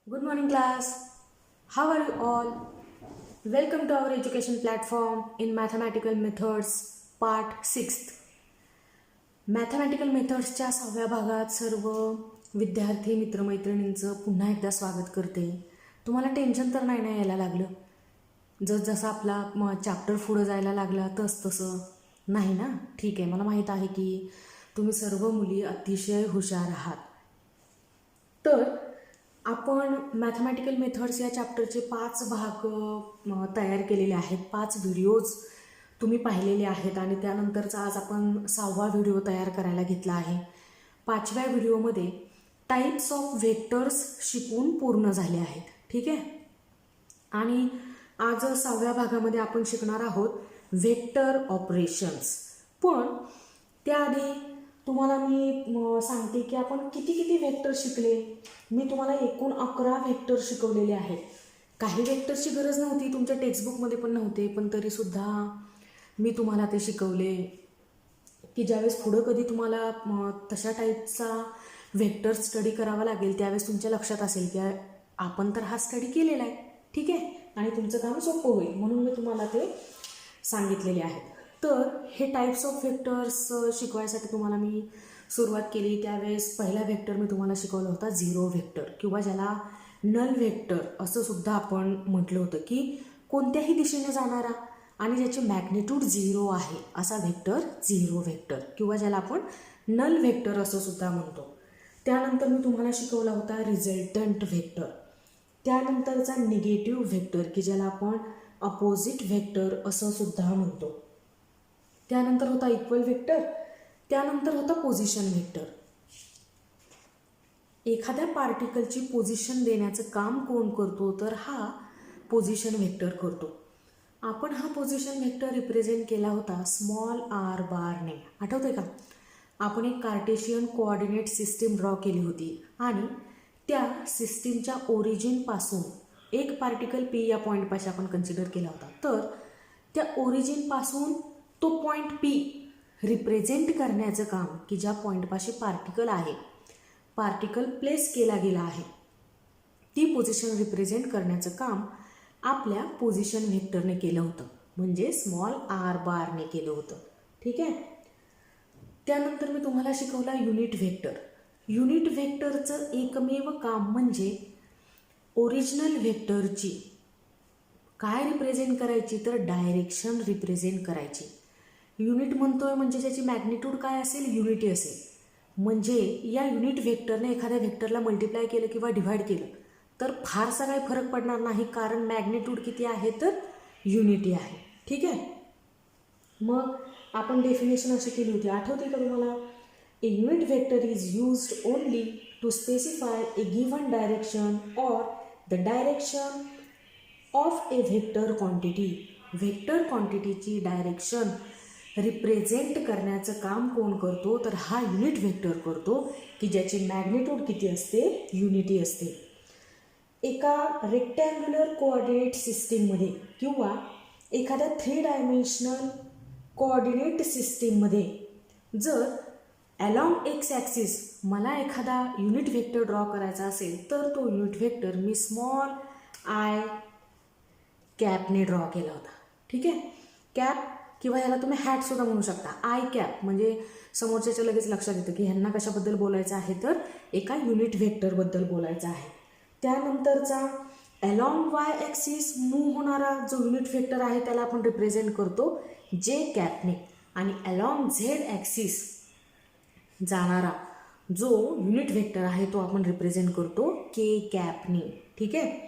Good morning, class. How are you all? Welcome to our education platform in Mathematical Methods, Part 6th. Mathematical मेथड्सच्या 6व्या भागात सर्व विद्यार्थी मित्रमैत्रिणींचं पुन्हा एकदा स्वागत करते. तुम्हाला टेन्शन तर नाही ना यायला लागलं? जसजसा आपला चॅप्टर पुढं जायला लागला तसं नाही ना? ठीक आहे, मला माहीत आहे की तुम्ही सर्व मुली अतिशय हुशार आहात. तर आपण मॅथमॅटिकल मेथड्स या चॅप्टरचे 5 भाग तयार केलेले आहेत. 5 व्हिडिओज तुम्ही पाहिलेले आहेत आणि त्यानंतरचा आज आपण 6वा व्हिडिओ तयार करायला घेतला आहे. 5व्या व्हिडिओमध्ये टाईप्स ऑफ व्हेक्टर्स शिकून पूर्ण झाले आहेत. ठीक आहे, आणि आज 6व्या भागामध्ये आपण शिकणार आहोत व्हेक्टर ऑपरेशन्स. पण त्याआधी तुम्हाला मी सांगते की आपण किती व्हेक्टर शिकले. मी तुम्हाला एकूण 11 व्हेक्टर शिकवलेले आहेत. काही व्हेक्टरची गरज नव्हती, तुमच्या टेक्स्टबुकमध्ये पण नव्हते, पण तरीसुद्धा मी तुम्हाला ते शिकवले की ज्यावेळेस पुढं कधी तुम्हाला तशा टाईपचा व्हेक्टर स्टडी करावा लागेल त्यावेळेस तुमच्या लक्षात असेल की आपण तर हा स्टडी केलेला आहे. ठीक आहे, आणि तुमचं काम सोपं होईल म्हणून मी तुम्हाला ते सांगितलेले आहेत. तर हे टाईप्स ऑफ व्हेक्टर्स शिकवायसाठी तुम्हाला मी सुरुवात केली. त्यावेळेस पहिला व्हेक्टर मी तुम्हाला शिकवला होता झिरो व्हेक्टर, किंवा ज्याला नल व्हेक्टर असं सुद्धा आपण म्हटलं होतं की कोणत्याही दिशेने जाणारा आणि ज्याची मॅग्निट्यूड 0 आहे असा व्हेक्टर झिरो व्हेक्टर, किंवा ज्याला आपण नल व्हेक्टर असं सुद्धा म्हणतो. त्यानंतर मी तुम्हाला शिकवला होता रिझल्टंट व्हेक्टर. त्यानंतरचा निगेटिव्ह व्हेक्टर की ज्याला आपण अपोजिट व्हेक्टर असं सुद्धा म्हणतो. त्यानंतर होता इक्वल व्हेक्टर. त्यानंतर होता पोझिशन व्हेक्टर. एखाद्या पार्टिकलची पोझिशन देण्याचं काम कोण करतो, तर हा पोझिशन व्हेक्टर करतो. आपण हा पोझिशन व्हेक्टर रिप्रेझेंट केला होता स्मॉल आर बारने. आठवतंय का? आपण एक कार्टेशियन कोऑर्डिनेट सिस्टीम ड्रॉ केली होती आणि त्या सिस्टीमच्या ओरिजिनपासून एक पार्टिकल पी या पॉईंटपाशी आपण कन्सिडर केला होता. तर त्या ओरिजिनपासून तो पॉईंट पी रिप्रेझेंट करण्याचं काम की ज्या पॉईंटपाशी पार्टिकल आहे, पार्टिकल प्लेस केला गेला आहे, ती पोझिशन रिप्रेझेंट करण्याचं काम आपल्या पोझिशन व्हेक्टरने केलं होतं, म्हणजे स्मॉल आर बारने केलं होतं. ठीक आहे. त्यानंतर मी तुम्हाला शिकवला युनिट व्हेक्टर. युनिट व्हेक्टरचं एकमेव काम म्हणजे ओरिजिनल व्हेक्टरची काय रिप्रेझेंट करायची, तर डायरेक्शन रिप्रेझेंट करायची. युनिट म्हणतोय म्हणजे ज्याची मॅग्निट्यूड काय असेल, युनिटी असेल. म्हणजे या युनिट व्हेक्टरने एखाद्या व्हेक्टरला मल्टिप्लाय केलं किंवा डिव्हाइड केलं तर फारसा काही फरक पडणार नाही, कारण मॅग्निट्यूड किती आहे, तर युनिटी आहे. ठीक आहे. मग आपण डेफिनेशन अशी केली होती, आठवते का तुम्हाला? A unit vector is used only to specify a given direction or the direction of a vector quantity. Vector क्वांटिटीची डायरेक्शन रिप्रेझेंट करण्याचं काम कोण करतो, तर हा युनिट व्हेक्टर करतो की ज्याची मॅग्निट्यूड किती असते, युनिटी असते. एका रेक्टँग्युलर कोऑर्डिनेट सिस्टीममध्ये किंवा एखाद्या 3 डायमेन्शनल कोऑर्डिनेट सिस्टीममध्ये जर अलॉंग एक्स ॲक्सिस मला एखादा युनिट व्हेक्टर ड्रॉ करायचा असेल तर तो युनिट व्हेक्टर मी स्मॉल आय कॅपने ड्रॉ केला होता. ठीक आहे. कॅप किंवा ह्याला तुम्ही हॅटसुद्धा म्हणू शकता. आय कॅप म्हणजे समोरच्याच्या लगेच लक्षात येतं की ह्यांना कशाबद्दल बोलायचं आहे, तर एका युनिट व्हेक्टरबद्दल बोलायचं आहे. त्यानंतरचा अलॉंग वाय ॲक्सिस मूव्ह होणारा जो युनिट व्हेक्टर आहे त्याला आपण रिप्रेझेंट करतो जे कॅपने, आणि अलॉंग झेड ॲक्सिस जाणारा जो युनिट व्हेक्टर आहे तो आपण रिप्रेझेंट करतो के कॅपने. ठीक आहे.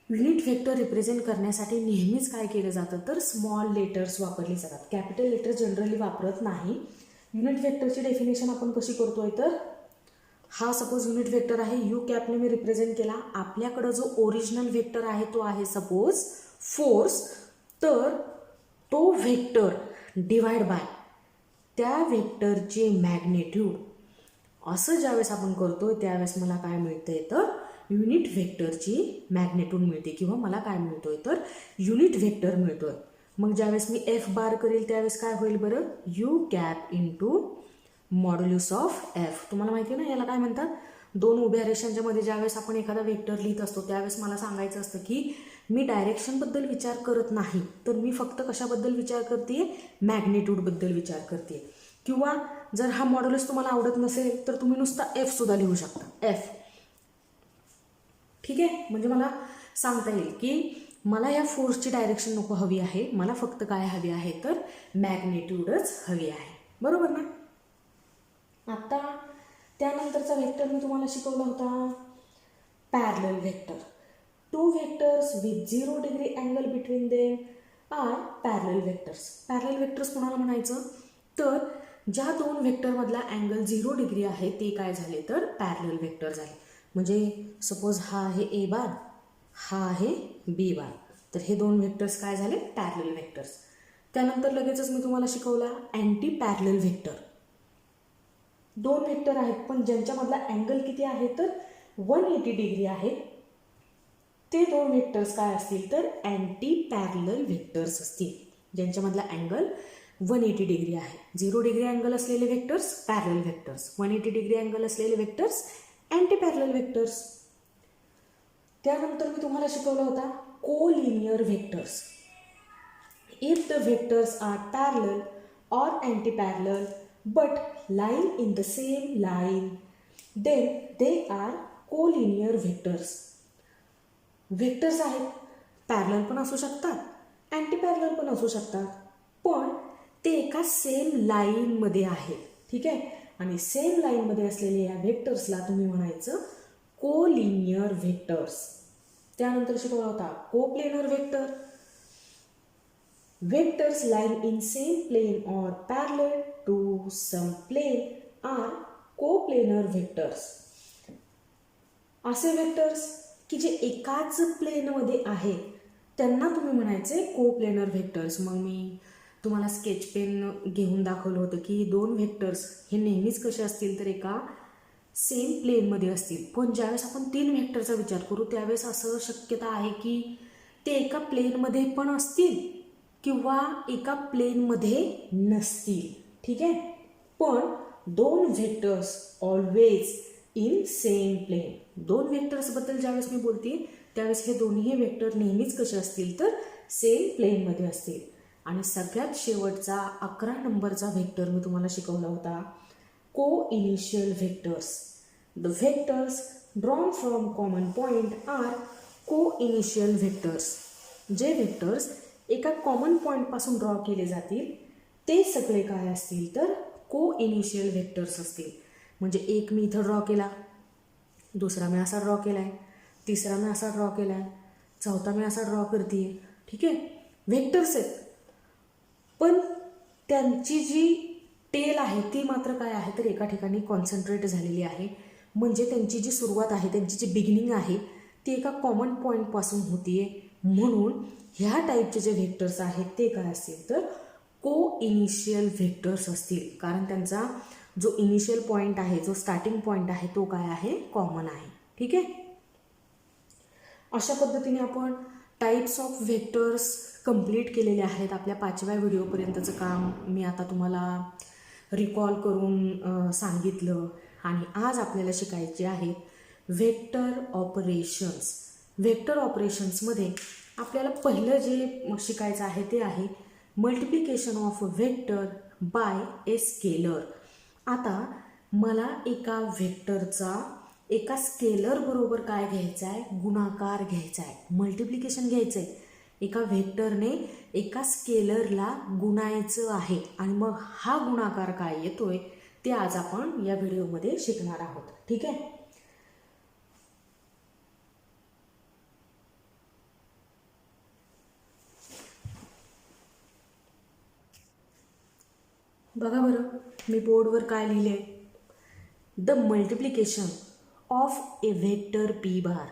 युनिट व्हेक्टर रिप्रेझेंट करण्यासाठी नेहमीच काय केलं जातं, तर स्मॉल लेटर्स वापरली जातात. कॅपिटल लेटर जनरली वापरत नाही. युनिट व्हेक्टरची डेफिनेशन आपण कशी करतोय, तर हा सपोज युनिट व्हेक्टर आहे, यू कॅपने मी रिप्रेझेंट केला. आपल्याकडं जो ओरिजिनल व्हेक्टर आहे तो आहे सपोज फोर्स, तर तो व्हेक्टर डिवाइड बाय त्या व्हेक्टरचे मॅग्निट्यूड असं ज्यावेळेस आपण करतो त्यावेळेस मला काय मिळतंय, तर युनिट व्हेक्टरची मॅग्निट्यूड मिळते, किंवा मला काय मिळतोय, तर युनिट व्हेक्टर मिळतोय. मग ज्यावेळेस मी एफ बार करेल त्यावेळेस काय होईल बरं, you cap into modulus of F. तुम्हाला माहिती आहे ना याला काय म्हणतात, दोन उभ्या रेषांच्या मध्ये ज्यावेळेस आपण एखादा वेक्टर लिहित असतो त्यावेळेस मला सांगायचं असतं की मी डायरेक्शनबद्दल विचार करत नाही, तर मी फक्त कशाबद्दल विचार करते, मॅग्निट्यूडबद्दल विचार करते. किंवा जर हा मॉड्युलस तुम्हाला आवडत नसेल तर तुम्ही नुसता एफ सुद्धा लिहू शकता, एफ. ठीक आहे, म्हणजे मला सांगता येईल की मला या फोर्सची डायरेक्शन नको हवी आहे, मला फक्त काय हवी आहे तर मॅग्निट्यूडच हवी आहे. बरोबर ना. आता त्यानंतरचा व्हेक्टर मी तुम्हाला शिकवला होता parallel vector. Two vectors with 0 degree angle between them are parallel vectors. Parallel vectors कोणाला म्हणायचं तर ज्या दोन व्हेक्टरमधला अँगल 0 डिग्री आहे ते काय झाले तर पॅरलल व्हेक्टर झाले. म्हणजे सपोज हा आहे ए बार, हा आहे बी बार, तर हे दोन व्हेक्टर्स काय झाले पॅरलल व्हेक्टर्स. त्यानंतर लगेचच मी तुम्हाला शिकवला अँटी पॅरलल व्हेक्टर. दोन व्हेक्टर आहेत पण ज्यांच्यामधला अँगल किती आहे तर 180 डिग्री आहे, ते दोन व्हेक्टर्स काय असतील तर अँटी पॅरलल व्हेक्टर्स असतील. ज्यांच्यामधला अँगल 180 डिग्री आहे. 0 डिग्री अँगल असलेले vectors parallel vectors, 180 degree angle असलेले व्हेक्टर्स अँटी पॅरलल व्हेक्टर्स. त्यानंतर मी तुम्हाला शिकवला होता collinear vectors. If the vectors are parallel or anti-parallel but lie in the same line, then they are collinear vectors. Vectors आहेत, parallel पण असू शकतात, अँटी पॅरलल पण असू शकतात, पण ते एका सेम लाईनमध्ये आहेत. ठीक आहे, आणि सेम लाईनमध्ये असलेल्या या व्हेक्टर्सला तुम्ही म्हणायचं कोलिनियर व्हेक्टर्स. त्यानंतर शिकवला होता coplanar vector. Vectors lying in same plane or parallel to some plane are coplanar vectors. असे व्हेक्टर्स की जे एकाच प्लेनमध्ये आहेत त्यांना तुम्ही म्हणायचे कोप्लेनर व्हेक्टर्स. मग मी तुम्हाला स्केच पेन घेऊन दाखवलं होतं की दोन व्हेक्टर्स हे नेहमीच कसे असतील तर एका सेम प्लेनमध्ये असतील, पण ज्यावेळेस आपण तीन व्हेक्टरचा विचार करू त्यावेळेस असं शक्यता आहे की ते एका प्लेनमध्ये पण असतील किंवा एका प्लेनमध्ये नसतील. ठीक आहे, पण दोन vectors always in same plane. दोन व्हेक्टर्सबद्दल ज्यावेळेस मी बोलते त्यावेळेस हे दोन्ही व्हेक्टर नेहमीच कसे असतील तर सेम प्लेनमध्ये असतील. आणि सगळ्यात शेवटचा 11 नंबरचा व्हेक्टर मी तुम्हाला शिकवला होता coinitial vectors. The vectors drawn from common point are coinitial vectors. जे व्हेक्टर्स एका कॉमन पॉईंटपासून ड्रॉ केले जातील ते सगळे काय असतील तर को इनिशियल व्हेक्टर्स असतील. म्हणजे एक मी इथं ड्रॉ केला, दुसरा मी असा ड्रॉ केला आहे, तिसरा मी असा ड्रॉ केला आहे, चौथा मी असा ड्रॉ करते. ठीक आहे, व्हेक्टर्स आहेत पण त्यांची जी टेल आहे ती मात्र काय आहे तर एका ठिकाणी कॉन्सन्ट्रेट झालेली आहे. म्हणजे त्यांची जी सुरुवात आहे, त्यांची जी बिगिनिंग आहे ती एका कॉमन पॉईंटपासून होती आहे. म्हणून ह्या टाईपचे जे व्हेक्टर्स आहेत ते काय असतील तर को इनिशियल व्हेक्टर्स असतील, कारण त्यांचा जो इनिशियल पॉईंट आहे, जो स्टार्टिंग पॉईंट आहे तो काय आहे कॉमन आहे. ठीक आहे, अशा पद्धतीने आपण टाईप्स ऑफ व्हेक्टर्स कंप्लीट केलेले आहेत. आपल्या 5व्या व्हिडिओपर्यंतचं काम मी आता तुम्हाला रिकॉल करून सांगितलं. आणि आज आपल्याला शिकायचे आहेत व्हेक्टर ऑपरेशन्स. व्हेक्टर ऑपरेशन्समध्ये आपल्याला पहिलं जे शिकायचं आहे ते आहे multiplication of vector by a scalar. आता मला एका व्हेक्टरचा एका स्केलर बरोबर काय घ्यायचा आहे, गुणाकार घ्यायचा आहे, मल्टिप्लिकेशन घ्यायचं आहे. एका व्हेक्टरने एका स्केलरला गुणायचं आहे आणि मग हा गुणाकार काय येतोय ते आज आपण या व्हिडिओमध्ये शिकणार आहोत. ठीक आहे, बघा बरं मी बोर्डवर काय लिहिले, the multiplication of a vector P bar.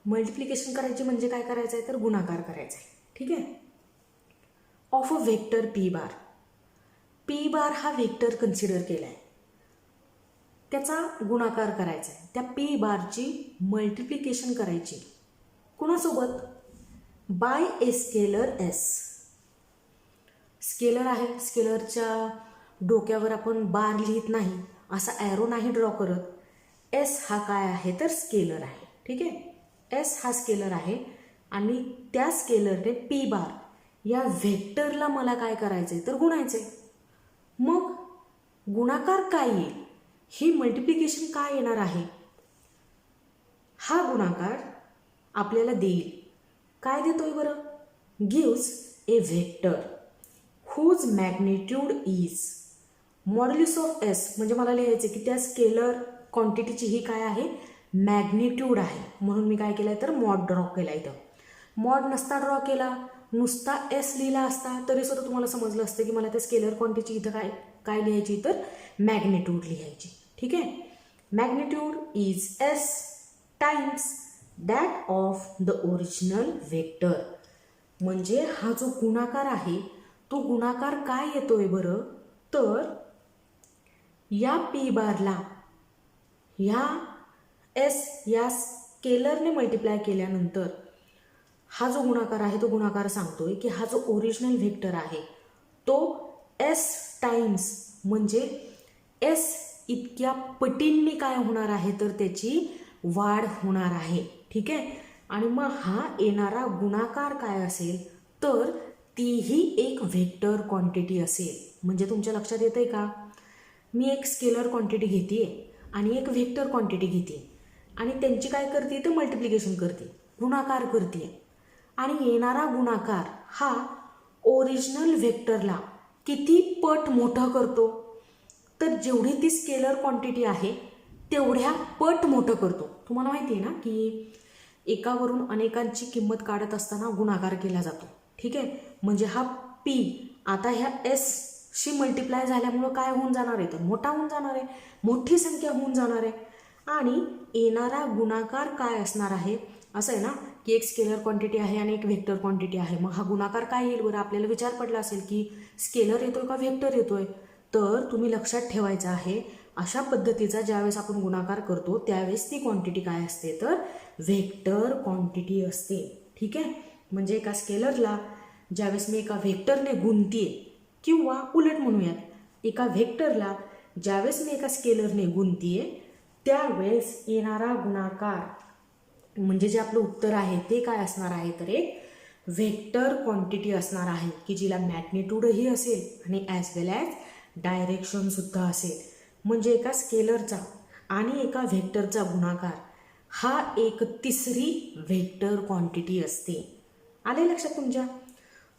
Multiplication करायची म्हणजे काय करायचं आहे तर गुणाकार करायचा आहे. ठीक आहे, of a vector P bar. P bar हा व्हेक्टर कन्सिडर केला आहे, त्याचा गुणाकार करायचा आहे. त्या पी बारची मल्टिप्लिकेशन करायची कोणासोबत, by a scalar S. Scalar आहे, स्केलरच्या डोक्यावर आपण बार लिहित नाही, असा ॲरो नाही ड्रॉ करत. एस हा काय आहे तर स्केलर आहे. ठीक आहे, एस हा स्केलर आहे आणि त्या स्केलरने पी बार या व्हेक्टरला मला काय करायचंय तर गुणायचंय. मग गुणाकार काय येईल, ही मल्टिप्लिकेशन काय येणार आहे, हा गुणाकार आपल्याला देईल. काय देतोय बरं, gives a vector whose magnitude is modulus of S. म्हणजे मला लिहायचं की त्या स्केलर क्वांटिटीची ही काय आहे मॅग्निट्यूड आहे. म्हणून मी काय केलं तर मॉड ड्रॉ केला. इथं मॉड नसता ड्रॉ केला, नुसता एस लिहिला असता तरी सुद्धा तुम्हाला समजलं असतं की मला त्या स्केलर क्वांटिटीची इथं काय काय लिहायची तर मॅग्निट्यूड लिहायची. ठीक आहे, magnitude is S times that of the original vector. म्हणजे हा जो गुणाकार आहे तो गुणाकार काय येतोय बरं तर या पी बारला ह्या एस या स्केलरने मल्टिप्लाय केल्यानंतर हा जो गुणाकार आहे तो गुणाकार सांगतोय की हा जो ओरिजिनल व्हेक्टर आहे तो एस टाइम्स म्हणजे एस इतक्या पटींनी काय होणार आहे तर त्याची वाढ होणार आहे. ठीक आहे, आणि मग हा येणारा गुणाकार काय असेल तर तीही एक व्हेक्टर क्वांटिटी असेल. म्हणजे तुमच्या लक्षात येतंय का, मी एक स्केलर क्वांटिटी घेते आणि एक व्हेक्टर क्वांटिटी घेते आणि त्यांची काय करते तर मल्टिप्लिकेशन करते, गुणाकार करते आणि येणारा गुणाकार हा ओरिजिनल व्हेक्टरला किती पट मोठं करतो तर जेवढी ती स्केलर क्वांटिटी आहे तेवढ्या पट मोठं करतो. तुम्हाला माहिती आहे ना की एकावरून अनेकांची किंमत काढत असताना गुणाकार केला जातो. ठीक आहे, म्हणजे हा पी आता ह्या एसशी मल्टिप्लाय झाल्यामुळं काय होऊन जाणार आहे तर मोठा होऊन जाणार आहे, मोठी संख्या होऊन जाणार आहे. आणि येणारा गुणाकार काय असणार आहे, असं आहे ना की एक स्केलर क्वांटिटी आहे आणि एक व्हेक्टर क्वांटिटी आहे. मग हा गुणाकार काय येईल बरं, आपल्याला विचार पडला असेल की स्केलर येतोय का व्हेक्टर येतोय. तर तुम्ही लक्षात ठेवायचं आहे अशा पद्धतीचा ज्यावेळेस आपण गुणाकार करतो त्यावेळेस ती क्वांटिटी काय असते तर व्हेक्टर क्वांटिटी असते. ठीक आहे, म्हणजे एका स्केलरला ज्यावेळेस मी एका व्हेक्टरने गुणतीये किंवा उलट म्हणूयात एका व्हेक्टरला ज्यावेळेस मी एका स्केलरने गुणतीये त्यावेळेस येणारा गुणाकार म्हणजे जे आपलं उत्तर आहे ते काय असणार आहे तर एक व्हेक्टर क्वांटिटी असणार आहे की जिला मॅग्निट्यूडही असेल आणि ॲज वेल ॲज डायरेक्शनसुद्धा असेल. म्हणजे एका स्केलरचा आणि एका व्हेक्टरचा गुणाकार हा एक तिसरी व्हेक्टर क्वांटिटी असते. आले लक्षात तुमच्या.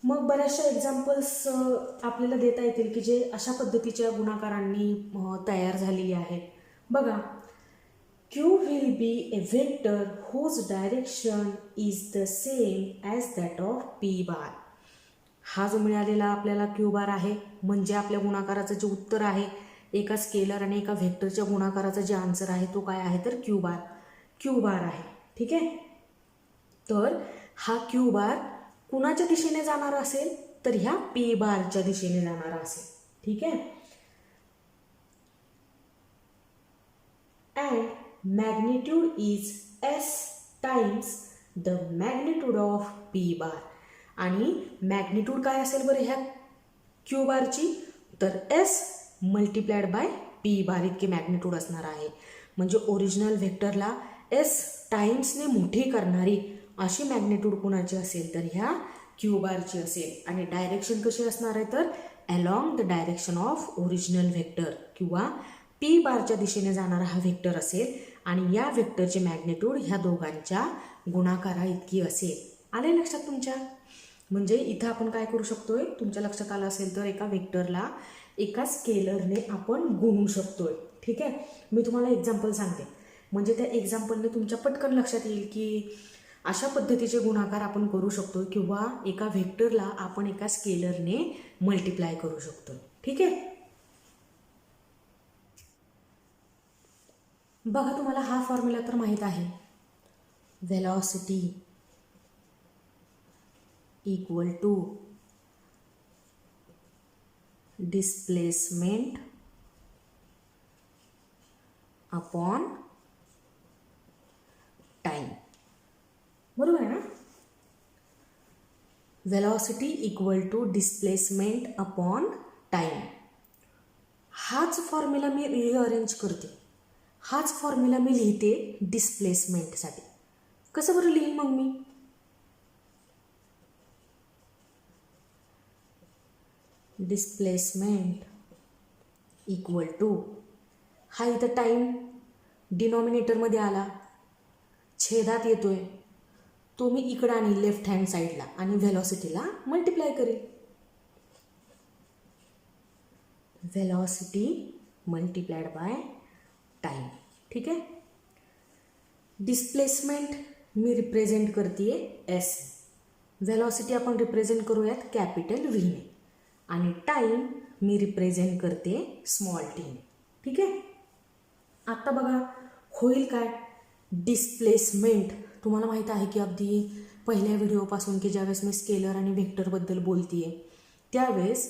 मग बऱ्याचशा एक्झाम्पल्स आपल्याला देता येतील की जे अशा पद्धतीच्या गुणाकारांनी तयार झालेली आहेत. बघा, Q will be a vector whose direction is the same as that of P bar. हा जो मिळालेला आपल्याला Q बार आहे म्हणजे आपल्या गुणाकाराचं जे उत्तर आहे एका स्केलर आणि एका व्हेक्टरच्या गुणाकाराचा जे आन्सर आहे तो काय आहे तर Q बार आहे. ठीक आहे, तर हा Q बार कुणाच्या दिशेने जाणार असेल तर ह्या P बारच्या दिशेने जाणार असेल. ठीक आहे, and magnitude is S times the magnitude of P बार. आणि मॅग्निट्यूड काय असेल बरं ह्या Q बारची तर S मल्टिप्लाइड बाय P बार इतके मॅग्निट्यूड असणार आहे. म्हणजे ओरिजिनल व्हेक्टरला S टाइम्सने मोठी करणारी अशी मॅग्निट्यूड कोणाची असेल तर ह्या Q बारची असेल. आणि डायरेक्शन कशी असणार आहे तर along the direction of original vector किंवा P बारच्या दिशेने जाणारा हा व्हेक्टर असेल आणि या व्हेक्टरची मॅग्निट्यूड ह्या दोघांच्या गुणाकारा इतकी असेल. आले लक्षात तुमच्या. म्हणजे इथं आपण काय करू शकतोय तुमच्या लक्षात आलं असेल तर एका व्हेक्टरला एका स्केलरने आपण गुणू शकतोय. ठीक आहे, मी तुम्हाला एक्झाम्पल सांगते म्हणजे त्या एक्झाम्पलने तुमच्या पटकन लक्षात येईल की अशा पद्धतीचे गुणाकार आपण करू शकतो किंवा एका व्हेक्टरला आपण एका स्केलरने मल्टिप्लाय करू शकतो. ठीक आहे, बघा तुम्हाला हा फॉर्म्युला तर माहीत आहे, velocity equal to displacement upon time. बरोबर आहे ना. Velocity equal to displacement upon time. हाच फॉर्म्युला मी रिअरेंज करते. हाच फॉर्म्युला मी लिहिते डिस्प्लेसमेंटसाठी. कसं बरं लिहीन मग मी? डिस्प्लेसमेंट इक्वल टू, हा इथं टाईम डिनॉमिनेटरमध्ये आला, छेदात येतोय, तो मी इकडं आणि लेफ्ट हँड साईडला आणि व्हेलॉसिटीला मल्टिप्लाय करेल. Velocity multiplied by time. ठीक आहे. डिस्प्लेसमेंट मी रिप्रेझेंट करते एस, व्हेलॉसिटी आपण रिप्रेझेंट करूयात कॅपिटल व्हीने, आणि टाईम मी रिप्रेझेंट करते स्मॉल टीने. ठीक आहे. आता बघा होईल काय, डिस्प्लेसमेंट तुम्हाला माहीत आहे की अगदी पहिल्या व्हिडिओपासून की ज्यावेळेस मी स्केलर आणि व्हेक्टरबद्दल बोलते आहे त्यावेळेस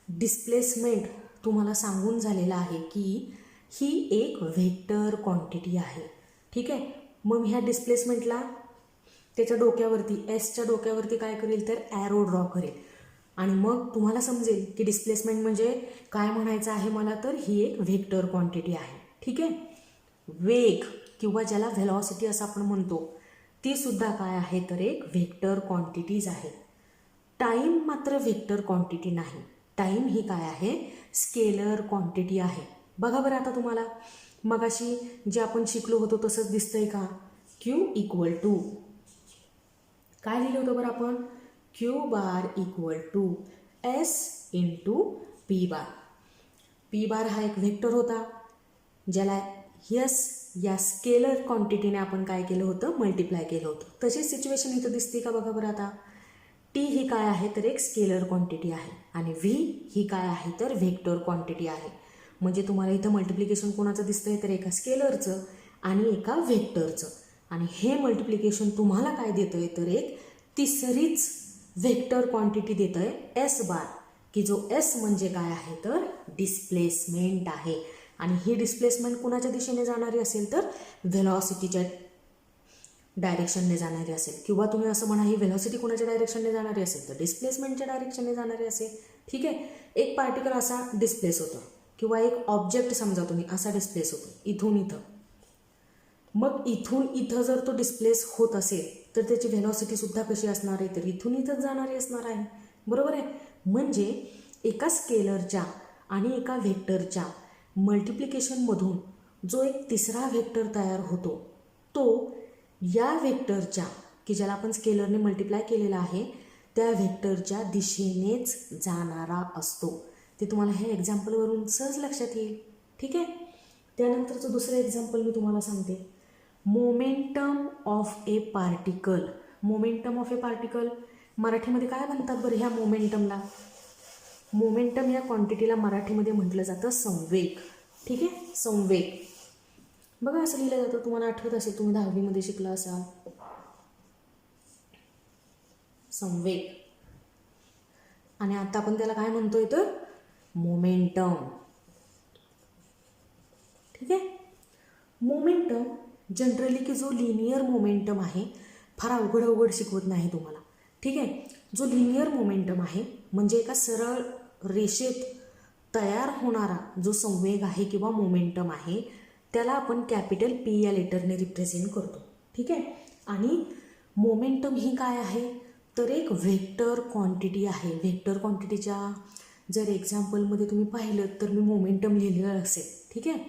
डिस्प्लेसमेंट तुम्हाला सांगून झालेलं आहे की ही एक व्हेक्टर क्वांटिटी आहे. ठीक आहे. मग ह्या डिस्प्लेसमेंटला त्याच्या डोक्यावरती, एसच्या डोक्यावरती काय करेल तर ॲरो ड्रॉ करेल, आणि मग तुम्हाला समजेल की डिस्प्लेसमेंट म्हणजे काय म्हणायचं आहे मला, तर ही एक व्हेक्टर क्वांटिटी आहे. ठीक आहे. वेग किंवा ज्याला व्हेलॉसिटी असं आपण म्हणतो ती सुद्धा काय आहे तर एक व्हेक्टर क्वांटिटीज आहे. टाईम मात्र व्हेक्टर क्वांटिटी नाही. टाईम ही काय आहे, स्केलर क्वांटिटी आहे. बघा बरं आता तुम्हाला मगाशी जे आपण शिकलो होतो तसंच दिसतंय का, क्यू इक्वल टू काय लिहिलं होतं बरं आपण, Q bar equal to S into P bar. P bar हा एक व्हेक्टर होता ज्याला यस या स्केलर क्वांटिटीने आपण काय केलं होतं, मल्टिप्लाय केलं होतं. तशीच सिच्युएशन इथं दिसते का बघा बरं आता. टी ही काय आहे तर एक स्केलर क्वांटिटी आहे आणि व्ही ही काय आहे तर व्हेक्टर क्वांटिटी आहे. म्हणजे तुम्हाला इथं मल्टिप्लिकेशन कोणाचं दिसतंय तर एका स्केलरचं आणि एका व्हेक्टरचं, आणि हे मल्टिप्लिकेशन तुम्हाला काय देतंय तर एक तिसरीच व्हेक्टर क्वांटिटी देतंय एस बार, की जो एस म्हणजे काय आहे तर डिस्प्लेसमेंट आहे. आणि ही डिस्प्लेसमेंट कुणाच्या दिशेने जाणारी असेल तर व्हेलॉसिटीच्या डायरेक्शनने जाणारी असेल, किंवा तुम्ही असं म्हणा ही व्हेलॉसिटी कुणाच्या डायरेक्शनने जाणारी असेल तर डिस्प्लेसमेंटच्या डायरेक्शनने जाणारी असेल. ठीक आहे. एक पार्टिकल असा डिस्प्लेस होतो किंवा एक ऑब्जेक्ट समजा तुम्ही असा डिस्प्लेस होतो इथून इथं, मग इथून इथं जर तो डिस्प्लेस होत असेल तर त्याची व्हेलॉसिटी सुद्धा कशी असणार आहे तर इथून इथंच जाणारी असणार आहे. बरोबर आहे. म्हणजे एका स्केलरच्या आणि एका व्हेक्टरच्या मल्टिप्लिकेशनमधून जो एक तिसरा व्हेक्टर तयार होतो तो या व्हेक्टरच्या, की ज्याला आपण स्केलरने मल्टिप्लाय केलेला आहे, त्या व्हेक्टरच्या दिशेनेच जाणारा असतो. ते तुम्हाला ह्या एक्झाम्पलवरून सहज लक्षात येईल. ठीक आहे. त्यानंतरचं दुसरं एक्झाम्पल मी तुम्हाला सांगते, momentum of A particle. Momentum of A particle मराठीमध्ये काय म्हणतात बरं ह्या मोमेंटमला? मोमेंटम या क्वांटिटीला मराठीमध्ये म्हटलं जातं संवेग. ठीक आहे. संवेग बघा असं लिहिलं जातं, तुम्हाला आठवत असेल, तुम्ही 10वीमध्ये शिकला असाल. संवेग. आणि आता आपण त्याला काय म्हणतोय तर मोमेंटम. ठीक आहे. मोमेंटम जनरली की जो लिनियर मोमेंटम आहे, फार अवघड शिकवत नाही तुम्हाला. ठीक आहे. जो लिनियर मोमेंटम आहे म्हणजे एका सरळ रेषेत तयार होणारा जो संवेग आहे किंवा मोमेंटम आहे त्याला आपण कॅपिटल पी या लेटरने रिप्रेझेंट करतो. ठीक आहे. आणि मोमेंटम ही काय आहे तर एक व्हेक्टर क्वांटिटी आहे. व्हेक्टर क्वांटिटीच्या जर एक्झाम्पलमध्ये तुम्ही पाहिलं तर मी मोमेंटम लिहिलेलं असेल. ठीक आहे.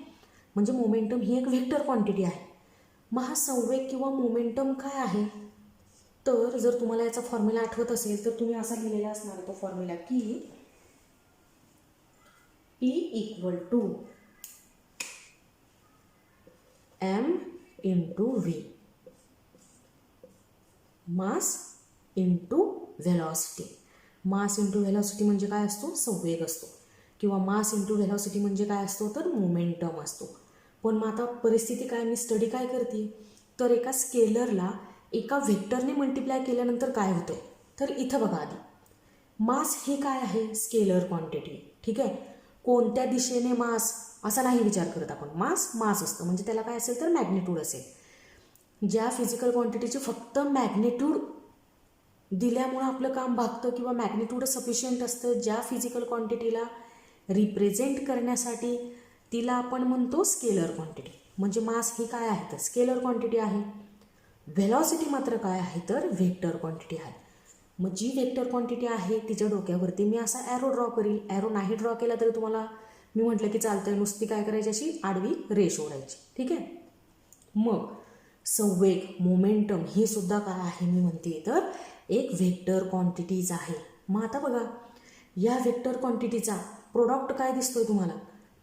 म्हणजे मोमेंटम ही एक व्हेक्टर क्वांटिटी आहे. मग हा संवेग किंवा मोमेंटम काय आहे तर जर तुम्हाला याचा फॉर्म्युला आठवत असेल तर तुम्ही असा लिहिलेला असणार तो फॉर्म्युला की P equal to m into v, mass into velocity. Mass into velocity म्हणजे काय असतो? संवेग असतो. किंवा मास इंटू व्हेलॉसिटी म्हणजे काय असतो तर मोमेंटम असतो. पण मग आता परिस्थिती काय, मी स्टडी काय करते तर एका स्केलरला एका व्हेक्टरने मल्टिप्लाय केल्यानंतर काय होतं तर इथं बघा आधी मास हे काय आहे स्केलर क्वांटिटी. ठीक आहे. कोणत्या दिशेने मास असा नाही विचार करत आपण, मास असतं म्हणजे त्याला काय असेल तर मॅग्निट्यूड असेल. ज्या फिजिकल क्वांटिटीचे फक्त मॅग्निट्यूड दिल्यामुळं आपलं काम भागतं किंवा मॅग्निट्यूड सफिशियंट असतं, ज्या फिजिकल क्वांटिटीला रिप्रेझेंट करण्यासाठी तिला आपण म्हणतो स्केलर क्वांटिटी. म्हणजे मास ही काय आहे तर स्केलर क्वांटिटी आहे. व्हेलॉसिटी मात्र काय आहे तर व्हेक्टर क्वांटिटी आहे. मग जी व्हेक्टर क्वांटिटी आहे तिच्या डोक्यावरती मी असा ॲरो ड्रॉ करील. ॲरो नाही ड्रॉ केला तरी तुम्हाला मी म्हटलं की चालतंय, नुसती काय करायची अशी आडवी रेष ओढायची. ठीक आहे. मग संवेग मोमेंटम ही सुद्धा काय आहे मी म्हणते तर एक व्हेक्टर क्वांटिटीज आहे. मग आता बघा या व्हेक्टर क्वांटिटीचा प्रोडक्ट काय दिसतोय तुम्हाला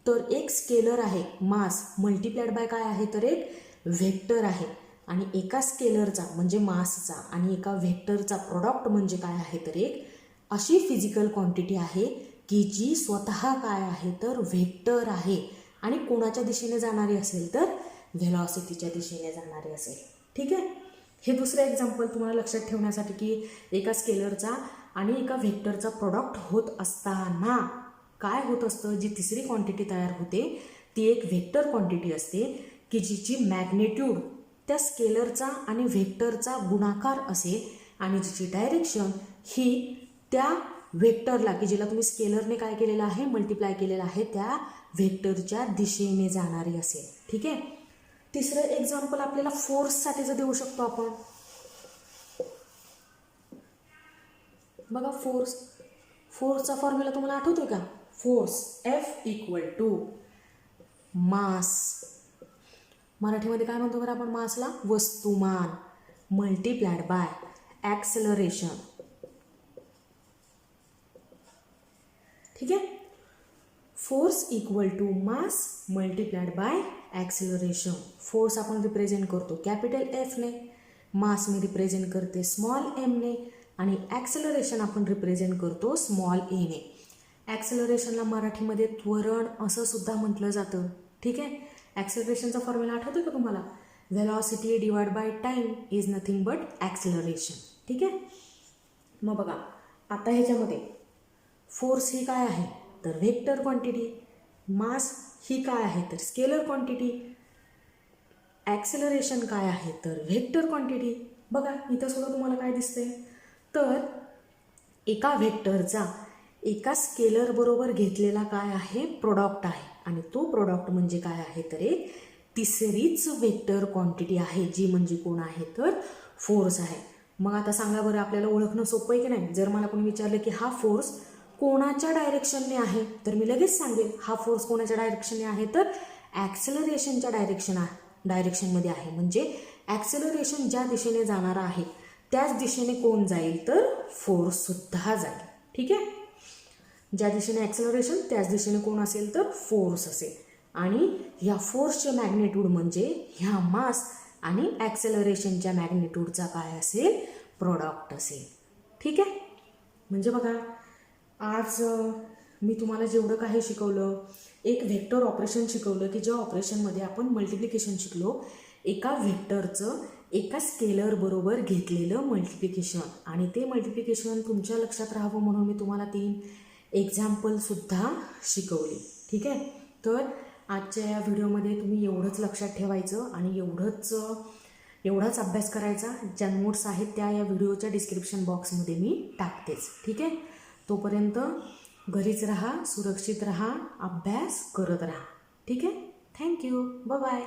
तर एक स्केलर आहे मास मल्टिप्लाइड बाय काय आहे तर एक व्हेक्टर आहे. आणि एका स्केलरचा म्हणजे मासचा आणि एका व्हेक्टरचा प्रोडक्ट म्हणजे काय आहे तर एक अशी फिजिकल क्वांटिटी आहे की जी स्वतः काय आहे तर व्हेक्टर आहे आणि कोणाच्या दिशेने जाणारी असेल तर व्हेलॉसिटीच्या दिशेने जाणारी असेल. ठीक आहे. हे दुसरं एक्झाम्पल तुम्हाला लक्षात ठेवण्यासाठी की एका स्केलरचा आणि एका व्हेक्टरचा प्रोडक्ट होत असताना काय होत असतं, जी तिसरी क्वांटिटी तयार होते ती एक व्हेक्टर क्वांटिटी असते की जिची मॅग्नेट्यूड त्या स्केलरचा आणि व्हेक्टरचा गुणाकार असेल आणि जिची डायरेक्शन ही त्या व्हेक्टरला की जिला तुम्ही स्केलरने काय केलेलं आहे मल्टिप्लाय केलेलं आहे त्या व्हेक्टरच्या दिशेने जाणारी असेल. ठीक आहे. तिसरं एक्झाम्पल आपल्याला फोर्ससाठीचं देऊ शकतो आपण. बघा फोर्सचा फॉर्म्युला तुम्हाला आठवतोय का. फोर्स F = मास. मराठीमध्ये काय म्हणतो बरं आपण मासला वस्तुमान मल्टिप्लाइड बाय ॲक्सेलरेशन. ठीक आहे. Force = mass multiplied by acceleration. Force आपण रिप्रेझेंट करतो कॅपिटल Fने, मास मी रिप्रेझेंट करते स्मॉल mने आणि ॲक्सेलरेशन आपण रिप्रेझेंट करतो स्मॉल aने. ॲक्सेलरेशनला मराठीमध्ये त्वरण असं सुद्धा म्हटलं जातं. ठीक आहे. ॲक्सेलरेशनचा फॉर्म्युला आठवतो का तुम्हाला. Velocity divide by time is nothing but acceleration. ठीक आहे. मग बघा आता ह्याच्यामध्ये फोर्स ही काय आहे तर व्हेक्टर क्वांटिटी, मास ही काय आहे तर स्केलर क्वांटिटी, ॲक्सेलरेशन काय आहे तर व्हेक्टर क्वांटिटी. बघा इथं सुद्धा तुम्हाला काय दिसतंय तर एका व्हेक्टरचा एका स्केलर बरोबर घेतलेला काय आहे प्रोडक्ट आहे आणि तो प्रोडक्ट म्हणजे काय आहे तर एक तिसरीच व्हेक्टर क्वांटिटी आहे जी म्हणजे कोण आहे तर फोर्स आहे. मग आता सांगा बरं आपल्याला ओळखणं सोपं आहे की नाही. जर मला कोणी विचारलं की हा फोर्स कोणाच्या डायरेक्शनने आहे तर मी लगेच सांगेल हा फोर्स कोणाच्या डायरेक्शनने आहे तर ॲक्सेलरेशनच्या डायरेक्शनमध्ये आहे. म्हणजे ॲक्सेलरेशन ज्या दिशेने जाणारा आहे त्याच दिशेने कोण जाईल तर फोर्ससुद्धा जाईल. ठीक आहे. ज्या दिशेने ॲक्सेलरेशन त्याच दिशेने कोण असेल तर फोर्स असेल आणि ह्या फोर्सचे मॅग्नेट्यूड म्हणजे ह्या मास आणि ॲक्सेलरेशनच्या मॅग्नेट्यूडचा काय असेल प्रोडक्ट असेल. ठीक आहे. म्हणजे बघा आज मी तुम्हाला जेवढं काही शिकवलं एक व्हेक्टर ऑपरेशन शिकवलं की ज्या ऑपरेशनमध्ये आपण मल्टिप्लिकेशन शिकलो. एका व्हेक्टरचं एका स्केलर बरोबर घेतलेलं मल्टिप्लिकेशन आणि ते मल्टिप्लिकेशन तुमच्या लक्षात राहावं म्हणून मी तुम्हाला 3 एक्झाम्पलसुद्धा शिकवली. ठीक आहे. तर आजच्या या व्हिडिओमध्ये तुम्ही एवढंच लक्षात ठेवायचं आणि एवढाच अभ्यास करायचा. ज्या नोट्स आहेत त्या या व्हिडिओच्या डिस्क्रिप्शन बॉक्समध्ये मी टाकतेच. ठीक आहे. तोपर्यंत घरीच राहा, सुरक्षित राहा, अभ्यास करत राहा. ठीक आहे. थँक्यू. बाय.